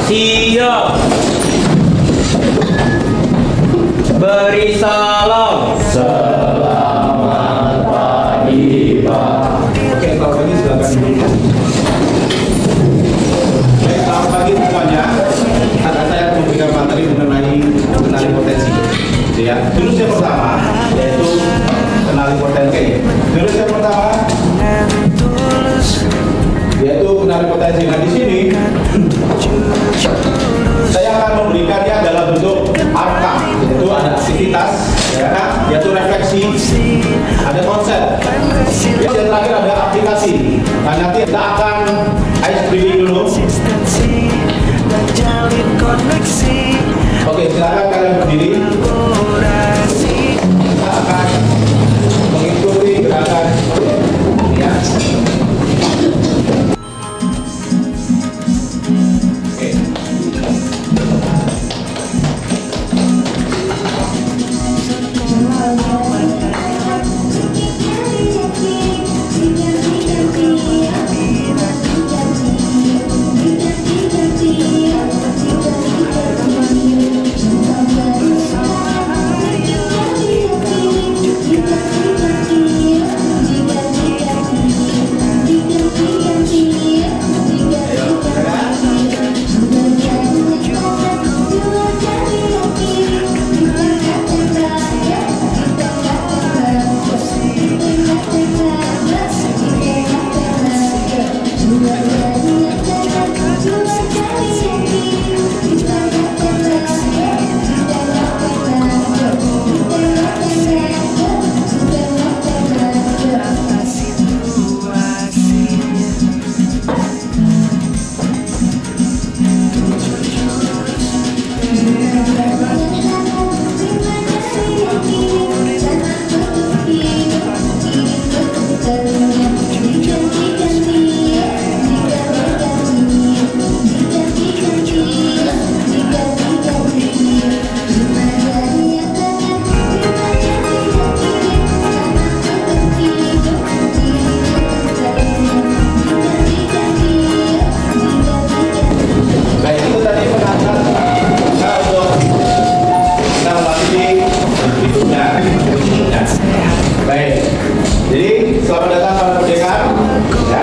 Siap. Beri salam. Selamat pagi, Pak. Oke, selamat pagi, silakan dulu. Baik, selamat pagi semuanya. Akan saya memberikan materi mengenai kenali potensi. Ya, jurus yang pertama yaitu kenali potensi. Jurus yang pertama yaitu kenali potensi. Nah, di sini saya akan memberikannya dalam bentuk angka, yaitu ada aktivitas, ya, yaitu refleksi, ada konsep, yang terakhir ada aplikasi. Nah, nanti kita akan ice breaking dulu. Oke, silakan kalian berdiri. Kita akan mengikuti gerakan ya. Baik, jadi selamat datang para pendengar. Ya,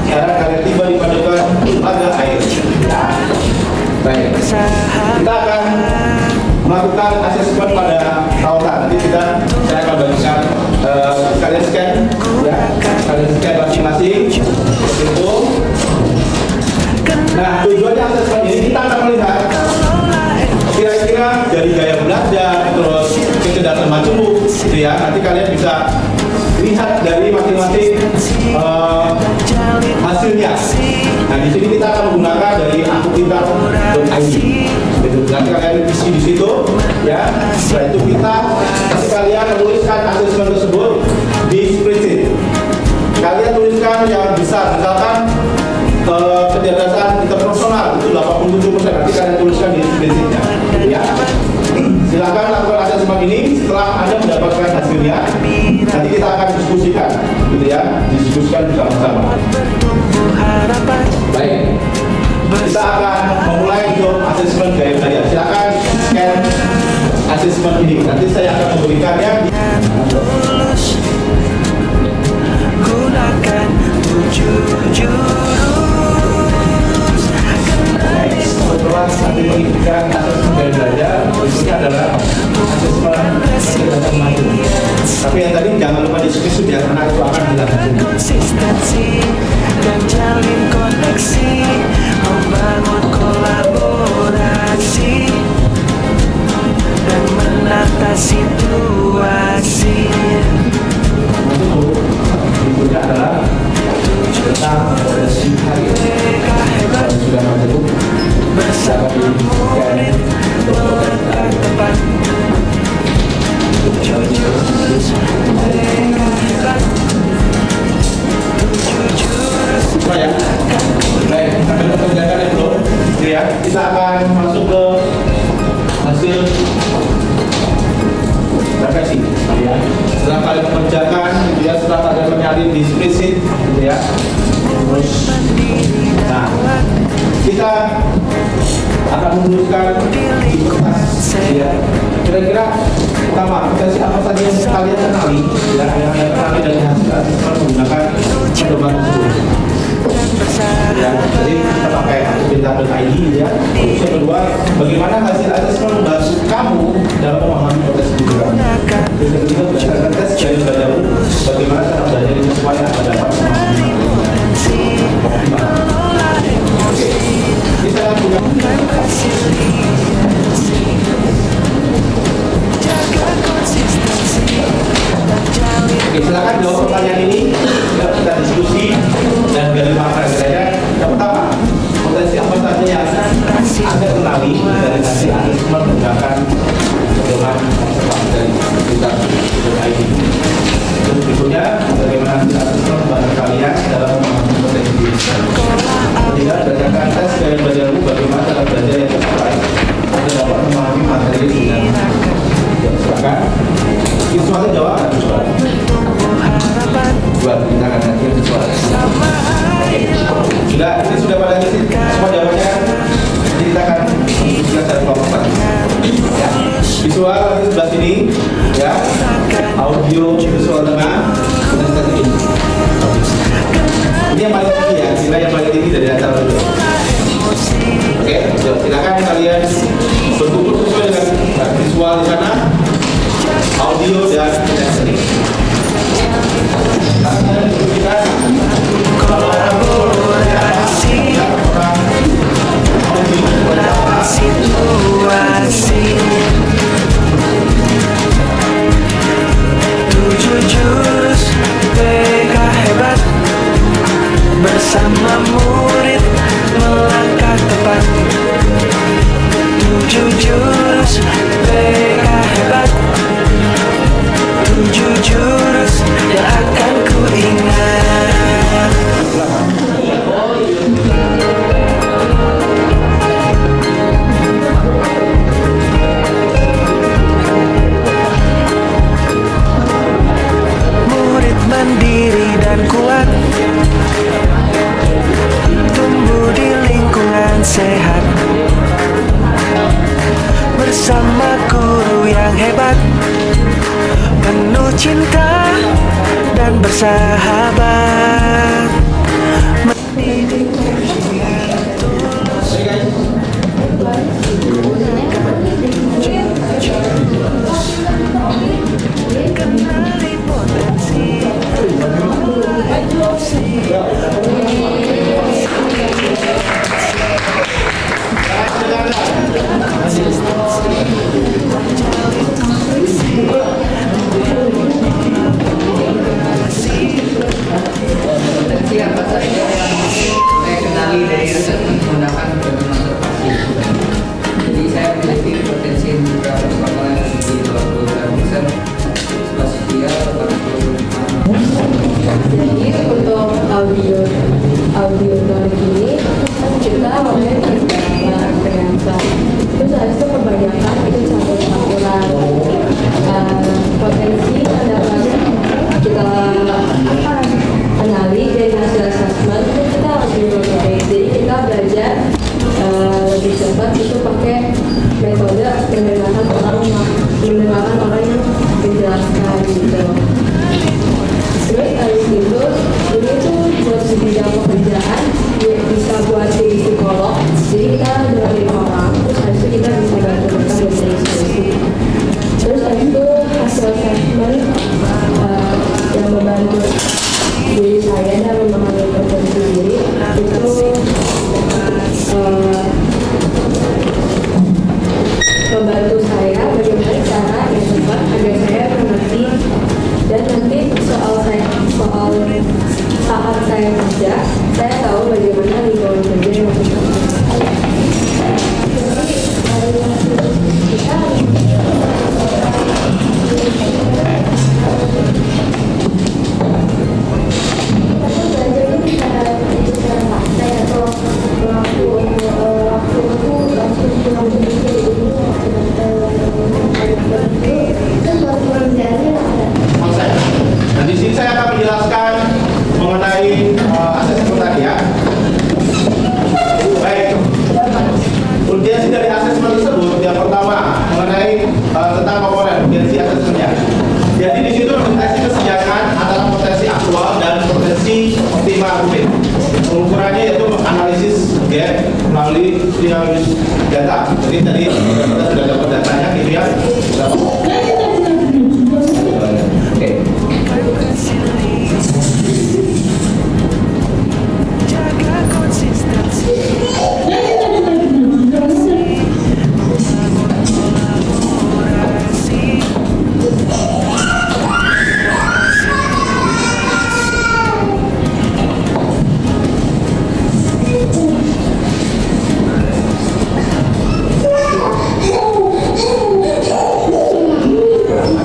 sekarang kalian tiba di padukan lembaga air. Ya. Baik, kita akan melakukan asesmen pada kawasan. Nanti saya akan bagikan kalian scan, ya, kalian scan masing-masing. Seperti itu. Nah, tujuannya asesmen ini kita akan melihat kira-kira dari gaya belajar, terus kecerdasan macammu, gitu ya. Nanti kalian bisa lihat dari masing-masing hasilnya. Nah, di sini kita akan menggunakan dari akupintar.id. Gitu. Nanti kalian isi di situ, ya. Setelah itu nanti kalian menuliskan asesmen tersebut di spreadsheet. Kalian tuliskan yang besar, misalkan kecerdasan interpersonal itu 87%. Nanti kalian tuliskan di spreadsheetnya, ya. Silakan lakukan asesmen ini. Setelah Anda mendapatkan hasilnya, nanti kita akan diskusikan, gitu ya, diskusikan bersama-sama. Baik, kita akan memulai untuk asesmen gaya belajar. Silakan scan asesmen ini. Nanti saya akan memberikannya. Gunakan 7 jurus. Setelah nanti mengikuti asesmen gaya belajar, berikutnya adalah asesmen kecerdasan maju. Tapi yang tadi jangan lupa diskusi ya, karena itu akan hilang hasilnya. Konsistensi dan jalin koneksi, membangun kolaborasi dan menata situasi. Berikutnya adalah tentang potensi hari. Kalau sudah masuk Bersama murid melangkah tepat. 7 jurus mereka hebat. 7 jurus. ya. Baik, sambil mengerjakan itu, ya, kita akan masuk ke hasil refleksi, ya. Setelah kalian mengerjakan, ya, setelah kalian menyalin di spreadsheet, ya. Terus, nah, kita akan menuliskan di kertas ya. Kira-kira pertama potensi apa saja yang kalian kenali ya, yang kalian kenali dari hasil asesmen menggunakan pedoman tersebut. Ya, jadi kita pakai pintar.id ya. Terus yang kedua, bagaimana hasil asesmen membantu kamu dalam memahami potensi liburan. Terus yang ketiga, berdasarkan tes dari belajarmu, bagaimana cara belajar ini supaya dapat memahami optimal. Oke, kita lakukan. Oke, silakan jawab pertanyaan ini. Ya, kita diskusi dan gali fakta saja. Yang pertama, potensi apa saja yang Anda kenali dari hasil asesmen menggunakan pedoman observasi dari pintar.id. Terus berikutnya, bagaimana hasil asesmen membantu kalian dalam memahami potensi diri. Ketiga, berdasarkan tes gaya belajarmu, bagaimana cara belajar yang sesuai agar dapat memahami materi dengan silakan. Visualnya jawab atau visual? Buat kita akan nanti visual. Oke. Ini sudah pada ngisi semua jawabannya. Jadi kita akan diskusikan dari kelompok tadi. Ya. Visual di sebelah sini, ya. Audio visual tengah, dan seperti ini. Ini yang paling tinggi ya, nilai yang paling tinggi dari acara ini. Oke, silakan kalian bentuk sesuai dengan visual di sana, audio dan listening. Kolaborasi dalam situasi 7 jurus PK hebat bersama murid melangkah tepat. 7 jurus PK hebat, 7 jurus yang akan ku ingat. Murid mandiri dan kuat, tumbuh di lingkungan sehat, bersama guru yang hebat, penuh cinta dan bersahabat. Mendidik dengan tulus. Kenali potensi. Potensi apa saja yang saya kenali dari asesmen menggunakan pedoman observasi. Jadi saya memiliki potensi indera percakapan di 22%, spasial 45%. Jadi untuk audio ini kita awalnya dengan terus habis itu kebanyakan itu campur-campuran potensi adalah kita kenali dari hasil asesmen itu kita lebih baik. Jadi kita belajar lebih cepat itu pakai metode mendengarkan orang yang menjelaskan gitu. Terus habis itu ini tuh buat di bidang pekerjaan bisa buat jadi psikolog. Jadi kita dengerin orang, terus habis itu kita bisa bantu mereka mencari solusi. Terus habis itu hasil assessment yang membantu diri saya dan memahami potensi diri itu membantu saya bagaimana cara yang tepat agar saya mengerti dan nanti soal saat saya kerja, saya tahu bagaimana lingkungan kerja yang tepat. Nah, di sini saya akan menjelaskan mengenai asesmen tadi ya. Baik. Urgensi dari asesmen tersebut yang pertama mengenai tentang komponen urgensi asesmennya. Jadi di situ mendeteksi kesenjangan antara potensi aktual dan potensi optimal mungkin. Pengukurannya yaitu analisis gap melalui analisis data. Jadi tadi kita sudah dapat datanya gitu ya. Oke. Jaga konsistensi.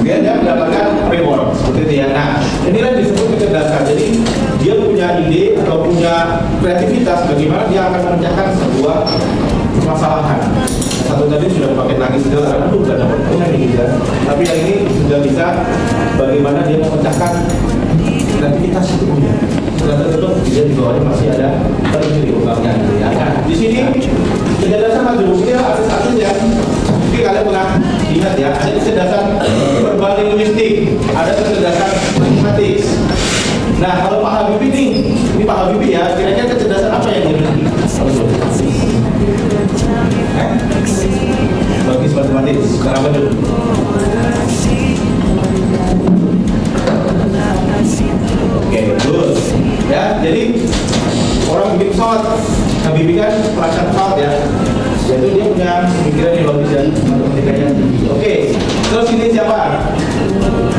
Dia mendapatkan reward seperti itu ya. Nah, inilah disebut kecerdasan. Jadi dia punya ide atau punya kreativitas bagaimana dia akan memecahkan sebuah permasalahan. Satu tadi sudah pakai nangis segala, aduh udah dapat punya nih gitu. Tapi yang ini sudah bisa bagaimana dia memecahkan kreativitas itu punya. Ternyata itu dia di bawahnya masih ada terus dikembangkan gitu ya. Nah, di sini kecerdasan majemuk ini artis-artis ya. Mungkin kalian pernah ingat ya, ada kecerdasan verbal linguistik, ada kecerdasan matematik. Nah, kalau Pak Habibie ini Pak Habibie ya, kira-kira kecerdasan apa yang dia miliki? Logis matematik, kenapa dulu? Oke, good. Ya, jadi orang bikin pesawat, Habibie kan perancang pesawat ya. Yaitu dia punya pemikiran yang logis dan matematikanya tinggi. Oke, terus ini siapa?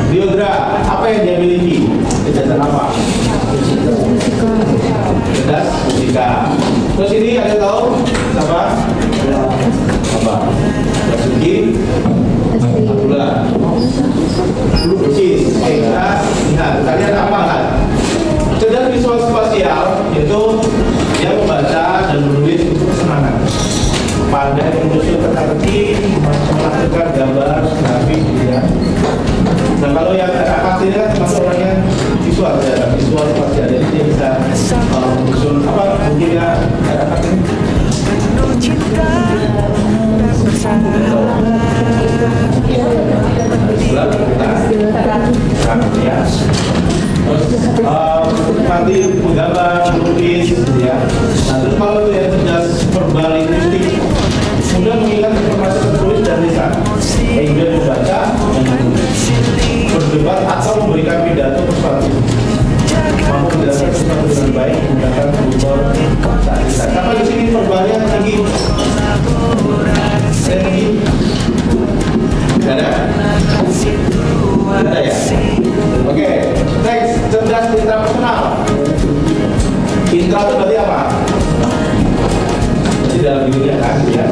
Diodra, apa yang dia miliki? Kecerdasan apa? Cerdas fisika. Terus ini ada tahu apa? Apa? Basuki, Abdullah. Lu persis. Oke, kita lihat. Kalian apa kan? Cerdas visual spasial itu dia membaca dan menulis untuk kesenangan. Pandai menyusun teka-teki, melakukan gambar, grafik, gitu ya. Nah kalau yang ada ini kan termasuk orangnya visual ya, visual spasial. Jadi dia bisa menyusun apa mungkin ya ada ini. Nanti menggambar, melukis, ya. Nah, terus kalau yang cerdas verbal linguistik, mudah mengingat informasi tertulis dan lisan, sehingga membaca, berdebat atau memberikan pidato persuasif, mampu menjelaskan sesuatu dengan baik menggunakan humor dan lisan. Sampai di sini verbalnya tinggi. Tinggi. Ada? Ada ya? Oke, next, cerdas intrapersonal. Intra itu berarti apa? Jadi dalam dirinya kan, ya.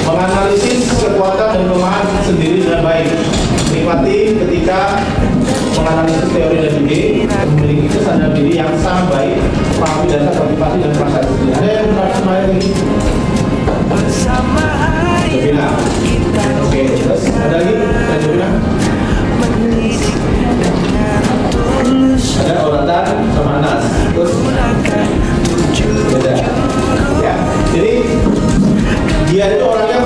Menganalisis kekuatan dan kelemahan sendiri dengan baik. Menikmati ketika menganalisis teori dan ide, memiliki kesadaran diri yang sangat baik, pahami dasar motivasi dan perasaan diri. Ada yang intrapersonal ini? Jobina. Oke, terus ada lagi? Ada Jobina? Ada Oratan sama Anas. Terus beda. Ya, jadi dia itu orangnya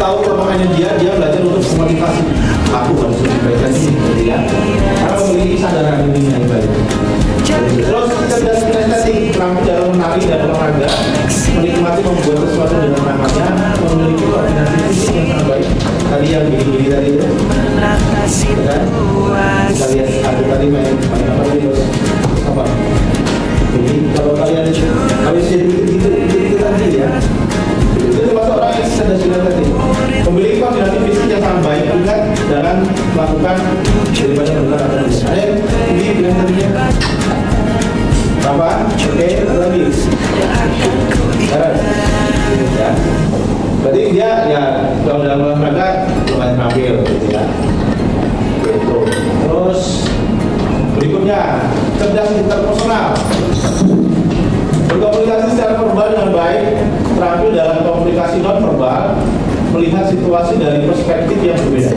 tahu kelemahannya dia belajar untuk memotivasi. Aku harus lebih baik lagi, gitu ya. Karena memiliki kesadaran dirinya yang baik. Terus cerdas kinestetik, terampil dalam menari dan olahraga, menikmati membuat sesuatu dengan namanya, memiliki koordinasi fisik yang sangat baik. Tadi yang gini-gini tadi itu, kan? Kita lihat ada tadi main apa tadi bos? Apa? Jadi kalau kalian habis itu tadi ya, itu termasuk orang yang cerdas kinestetik, memiliki koordinasi fisik yang sangat baik juga dalam melakukan daripada benar atau tidak. Ada yang ini bilang tadinya. Apa? Oke, lagi. Ya. Berarti dia ya kalau dalam olahraga lumayan terampil gitu ya. Gitu. Terus berikutnya cerdas interpersonal. Berkomunikasi secara verbal dengan baik, terampil dalam komunikasi non verbal, melihat situasi dari perspektif yang berbeda.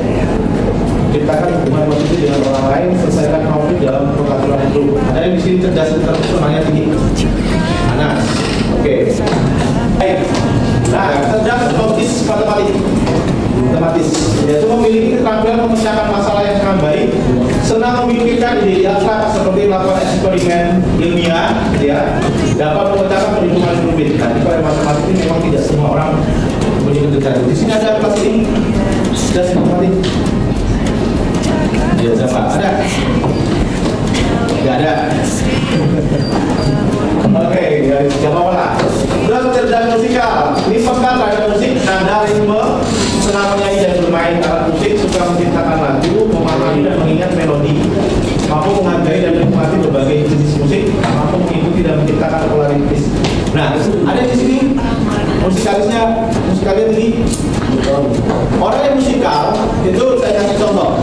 Ciptakan hubungan positif dengan orang lain, selesaikan konflik dalam peraturan itu. Ada yang di sini cerdas interpersonalnya tinggi. Anas, oke. Baik. Nah, cerdas logis matematis, yaitu memiliki keterampilan memecahkan masalah yang sangat baik, senang memikirkan ide abstrak seperti melakukan eksperimen ilmiah, gitu ya, dapat memecahkan perhitungan rumit. Nah, kalau matematik ini memang tidak semua orang punya keterampilan. Di sini ada kelas ini, sudah matematik. Ya, siapa? Ada? Tidak ada. Oke, ya, siapa lah. Terus cerdas musikal, ini peka terhadap musik, nada, ritme, senang menyanyi dan bermain alat musik, suka menciptakan lagu, memahami dan mengingat melodi, mampu menghargai dan menikmati berbagai jenis musik, mampu mengikuti dan menciptakan pola ritmis. Nah, ada di sini musikalnya ini. Orang yang musikal itu saya kasih contoh.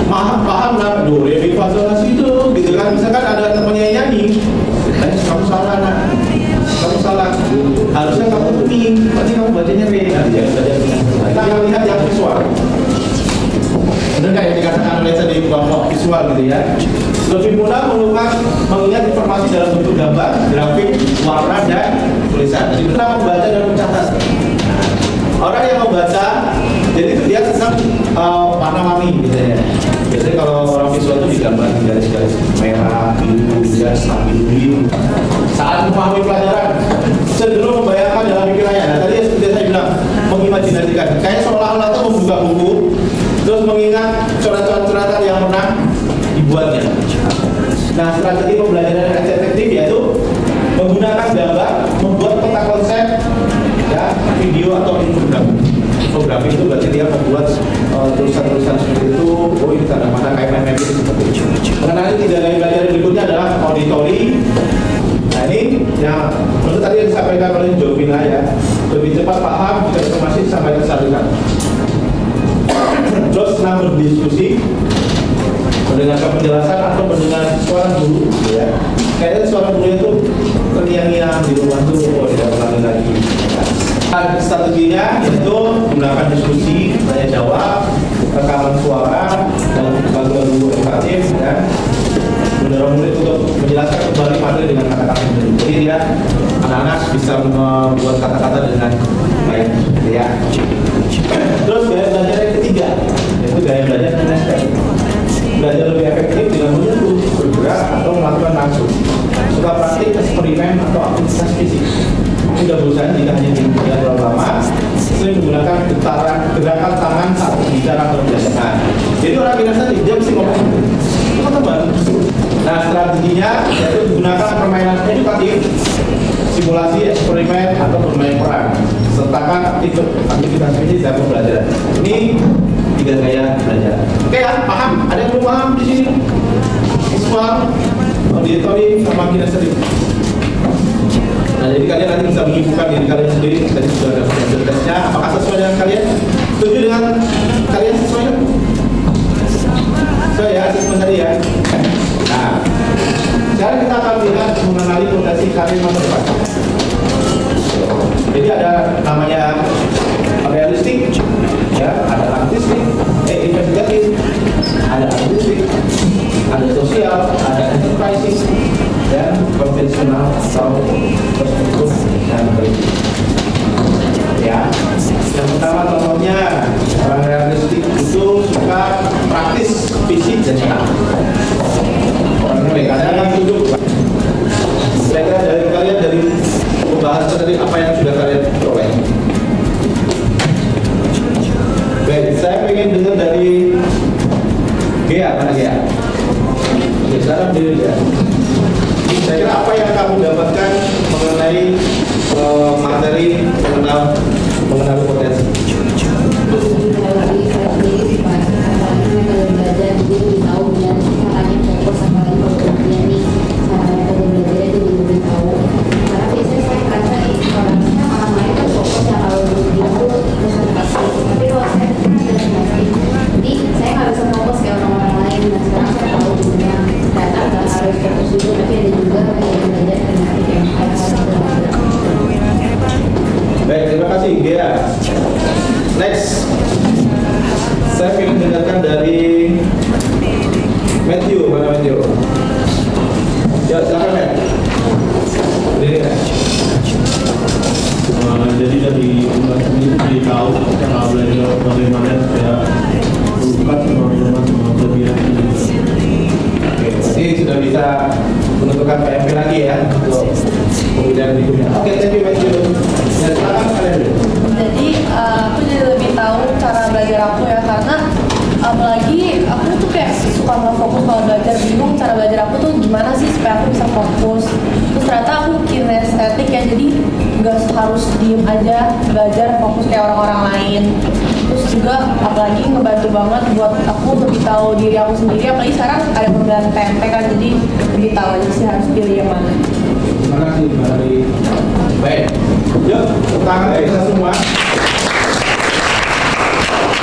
Paham lah, do re mi fa sol la si do, gitu kan. Misalkan ada temannya nyanyi, kamu salah nak, kamu salah, harusnya kamu mi, pasti kamu bacanya re. Kita akan lihat yang visual. Benar nggak yang dikatakan oleh saya di kelompok visual gitu ya? Lebih mudah mengingat informasi dalam bentuk gambar, grafik, warna dan tulisan. Jadi kita membaca dan mencatat. Orang yang membaca, jadi dia senang warna warni biasanya. Biasanya kalau orang visual itu digambar di garis-garis merah, biru, dan biru. Saat memahami pelajaran, cenderung membayangkan dalam pikirannya. Nah, tadi seperti saya bilang, mengimajinasikan. Kayak seolah-olah itu membuka buku, terus mengingat coret-coret yang pernah dibuatnya. Nah, strategi pembelajaran yang efektif yaitu menggunakan gambar, membuat peta konsep, ya, video atau infografi itu berarti dia membuat tulisan-tulisan seperti itu. Oh, ini tanda mana kayak main gitu seperti itu. Mengenai 3 gaya belajar berikutnya adalah auditori. Nah, ini yang menurut tadi yang disampaikan oleh Jovina ya, lebih cepat paham jika informasi sampai tersalurkan. Terus senang berdiskusi, mendengarkan penjelasan atau mendengar suara guru, ya. Kayaknya suara guru itu terngiang-ngiang di rumah tuh, oh tidak ulangi lagi. Dan strateginya yaitu menggunakan diskusi, tanya jawab, rekaman suara, dan lagu-lagu edukatif, dan mendorong murid untuk menjelaskan kembali materi dengan kata-kata sendiri. Jadi dia anak-anak bisa membuat kata-kata dengan baik, ya. Terus gaya belajar yang ketiga, yaitu gaya belajar kinestetik. Belajar lebih efektif dengan menyentuh, bergerak, atau melakukan langsung. Suka praktik, eksperimen, atau aktivitas fisik. Tidak bosan jika hanya dilakukan terlalu lama. Sering menggunakan gerakan tangan saat bicara atau berbicara. Jadi orang kinestetik dia mesti ngomong teman-teman. Nah, strateginya yaitu menggunakan permainan edukatif, simulasi, eksperimen, atau bermain peran, sertakan aktivitas fisik dalam pembelajaran. Ini 3 gaya belajar. Oke ya, paham? Ada yang belum paham di sini? Visual, auditori, sama kinestetik. Nah, jadi kalian nanti bisa menyimpulkan diri kalian sendiri. Tadi sudah ada tesnya. Apakah sesuai dengan kalian? Setuju dengan kalian sesuai? Sesuai ya, asesmen tadi ya. Nah, sekarang kita akan lihat mengenali potensi karir masa depan. Jadi ada namanya realistik, ya, ada artistik, investigatif, ada artistik, ada sosial, ada enterprising, dan konvensional atau terstruktur dan politik. Ya, yang pertama contohnya orang realistik itu suka praktis, fisik dan nyata. Orangnya kadang kan duduk. Saya dari kalian dari pembahasan tadi apa yang sudah kalian peroleh. Baik, saya ingin dengar dari Gea, mana Gea? Oke, sekarang diri ya. Saya kira apa yang kamu dapatkan mengenai materi mengenal potensi? Baik, terima kasih Gea. Next, saya ingin dengarkan dari Matthew. Mana Matthew? Ya, silakan Matt. Ini Jadi dari bulan ini jadi tahu cara belajar bagaimana supaya bukan semua kelebihan ini. Oke, jadi sudah bisa menentukan PMP lagi ya untuk pemilihan berikutnya. Oke, thank you. Dan silakan kalian dulu. Jadi aku jadi lebih tahu cara belajar aku ya, karena apalagi aku tuh kayak suka nggak fokus kalau belajar, bingung cara belajar aku tuh gimana sih supaya aku bisa fokus. Terus ternyata aku kinestetik ya, jadi nggak harus diem aja belajar, fokus kayak orang-orang lain. Terus juga apalagi ngebantu banget buat aku lebih tahu diri aku sendiri, apalagi sekarang ada pemilihan PMP kan, jadi lebih tahu aja sih harus pilih yang mana. Terima kasih dari baik. Yuk, tepuk tangan dari kita semua.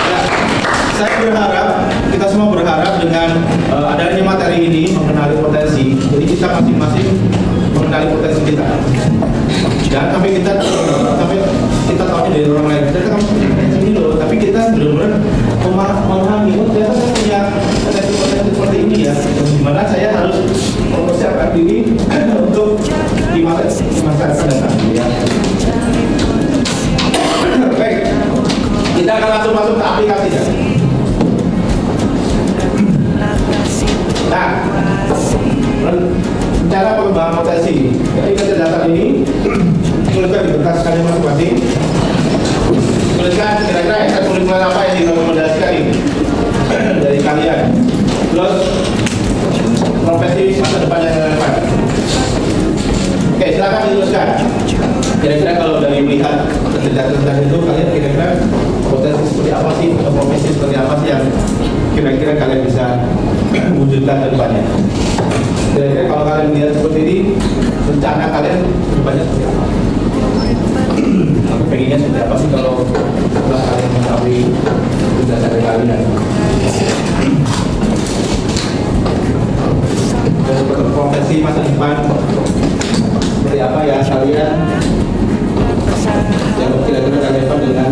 Ya, saya berharap kita semua berharap dengan adanya materi ini mengenali potensi. Jadi kita masing-masing mengenali potensi kita. Dan sampai kita tahu dari orang lain. Kita kan potensi ini loh, tapi kita benar-benar memahami. Oh, ternyata saya punya potensi seperti ini ya. Dimana saya harus mempersiapkan diri untuk di masa akan datang. Ya. Baik, kita akan langsung masuk ke aplikasinya. Nah, cara pengembangan potensi. Jadi kecerdasan ini tuliskan di kertas kalian masing-masing. Tuliskan kira-kira ekstrakurikuler apa yang direkomendasikan ini dari kalian. Terus profesi masa depan yang relevan. Oke, silakan dituliskan. Kira-kira kalau dari melihat kecerdasan itu, kalian kira-kira potensi seperti apa sih, atau profesi seperti apa sih yang kira-kira kalian bisa wujudkan ke depannya. Kira-kira kalau kalian melihat seperti ini, rencana kalian ke depannya seperti apa? Aku pengennya seperti apa sih kalau setelah kalian mengetahui kecerdasan kalian? Dan profesi masa depan seperti apa ya kalian yang kira-kira relevan dengan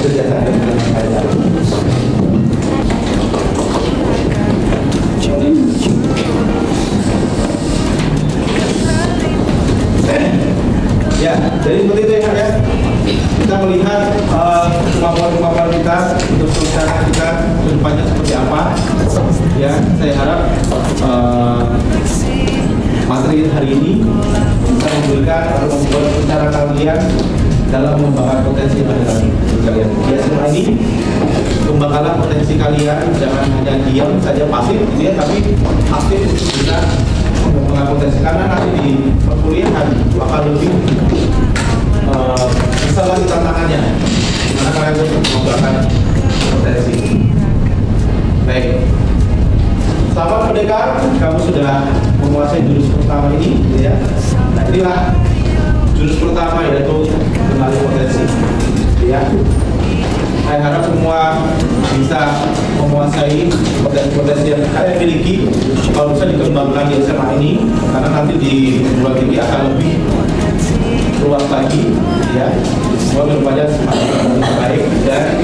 kecerdasan yang kalian. Ya, jadi seperti itu ya. Kita melihat kemampuan-kemampuan kita untuk rencana kita ke depannya seperti apa. Ya, saya harap materi hari ini bisa memberikan atau membuat rencana kalian dalam mengembangkan potensi yang ada dalam diri kalian. Ya, semua ini kembangkanlah potensi kalian, jangan hanya diam saja pasif, ya, tapi aktif untuk bisa mengembangkan potensi, karena nanti di perkuliahan itu akan lebih besar lagi tantangannya, karena kalian harus mengembangkan potensi. Baik, sahabat pendekar, kamu sudah menguasai jurus pertama ini, ya. Nah, inilah jurus pertama, yaitu mengenali potensi, ya. Saya harap semua bisa menguasai potensi-potensi yang kalian miliki. Kalau bisa dikembangkan di SMA ini, karena nanti di perguruan tinggi akan lebih luas lagi, ya. Semua berupaya semakin baik, dan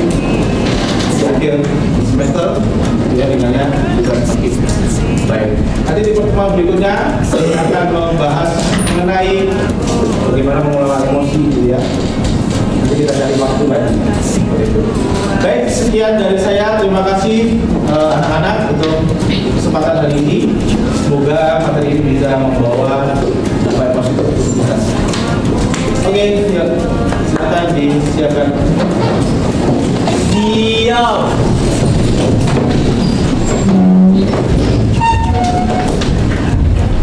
di akhir semester ya nilainya bisa semakin baik. Nanti di pertemuan berikutnya saya akan membahas mengenai bagaimana mengelola emosi, ya. Nanti kita cari waktu lagi. Baik, sekian dari saya. Terima kasih anak-anak untuk kesempatan hari ini. Semoga materi ini bisa membawa dampak positif untuk kita. Oke, silakan disiapkan. Siap.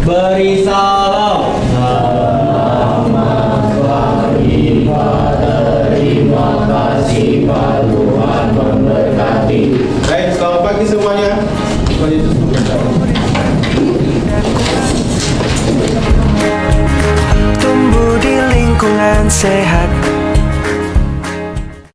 Beri salam. Terima kasih Pak Tuhan memberkati. Baik, selamat pagi semuanya. Tuhan Yesus memberkati. Tumbuh di lingkungan sehat,